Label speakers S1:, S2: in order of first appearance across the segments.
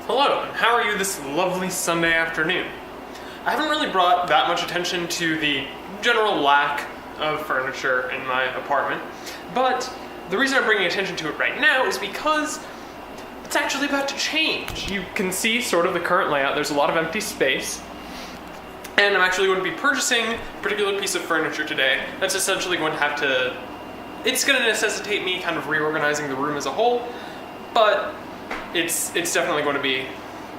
S1: Hello, and how are you this lovely Sunday afternoon? I haven't really brought that much attention to the general lack of furniture in my apartment, but the reason I'm bringing attention to it right now is because it's actually about to change. You can see sort of the current layout. There's a lot of empty space, and I'm actually going to be purchasing a particular piece of furniture today that's essentially going to have to... It's going to necessitate me kind of reorganizing the room as a whole, but it's definitely going to be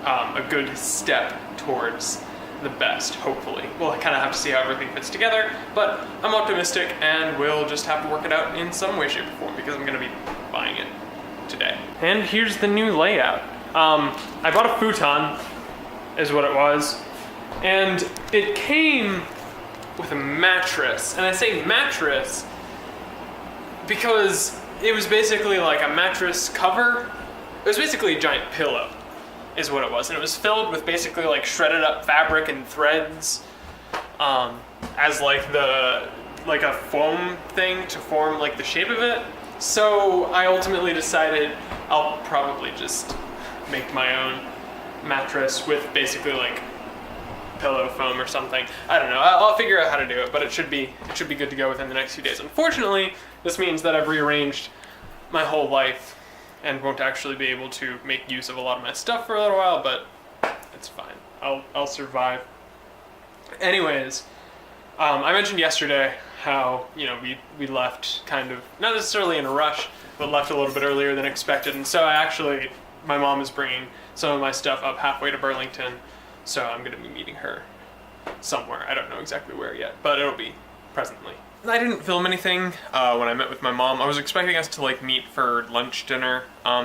S1: a good step towards the best, hopefully. We'll kind of have to see how everything fits together, but I'm optimistic and we'll just have to work it out in some way, shape, or form because I'm going to be buying it today. And here's the new layout. I bought a futon, is what it was, and it came with a mattress. And I say mattress because it was basically like a mattress cover. It was basically a giant pillow, is what it was. And it was filled with basically like shredded up fabric and threads as like a foam thing to form like the shape of it. So I ultimately decided I'll probably just make my own mattress with basically like pillow foam or something. I don't know. I'll figure out how to do it, but it should be good to go within the next few days. Unfortunately, this means that I've rearranged my whole life and won't actually be able to make use of a lot of my stuff for a little while, but it's fine. I'll survive. Anyways, I mentioned yesterday how, you know, we left kind of, not necessarily in a rush, but left a little bit earlier than expected. And so my mom is bringing some of my stuff up halfway to Burlington, so I'm gonna be meeting her somewhere. I don't know exactly where yet, but it'll be presently. I didn't film anything when I met with my mom. I was expecting us to like meet for lunch, dinner,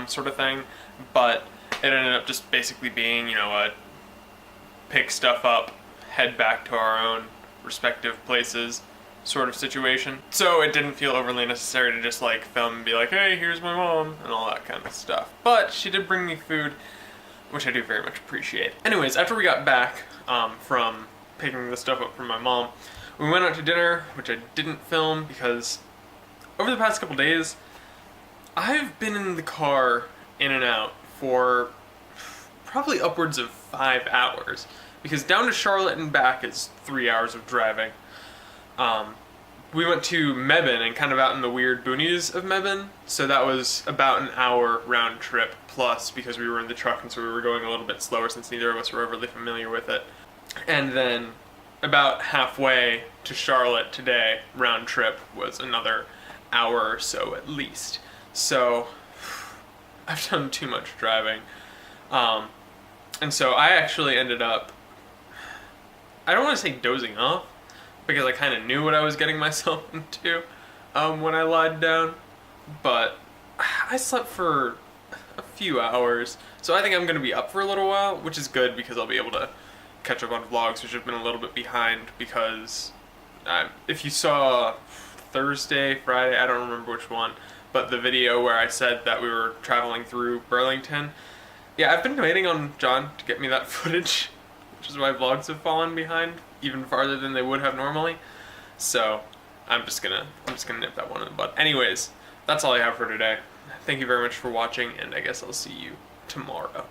S1: sort of thing, but it ended up just basically being, you know, a pick stuff up, head back to our own respective places sort of situation. So it didn't feel overly necessary to just like film and be like, hey, here's my mom, and all that kind of stuff. But she did bring me food, which I do very much appreciate. Anyways, after we got back from picking the stuff up from my mom, we went out to dinner, which I didn't film because over the past couple days, I've been in the car in and out for probably upwards of 5 hours, because down to Charlotte and back is 3 hours of driving. We went to Mebane and kind of out in the weird boonies of Mebane, so that was about an hour round trip plus because we were in the truck and so we were going a little bit slower since neither of us were overly familiar with it. And then about halfway to Charlotte today, round trip, was another hour or so at least. So I've done too much driving. And so I actually ended up, I don't want to say dozing off, because I kind of knew what I was getting myself into when I lied down, but I slept for a few hours, so I think I'm going to be up for a little while, which is good because I'll be able to catch up on vlogs, which have been a little bit behind because if you saw Thursday, Friday, I don't remember which one, but the video where I said that we were traveling through Burlington, yeah, I've been waiting on John to get me that footage, which is why vlogs have fallen behind even farther than they would have normally. So I'm just gonna nip that one in the bud. Anyways, that's all I have for today. Thank you very much for watching, and I guess I'll see you tomorrow.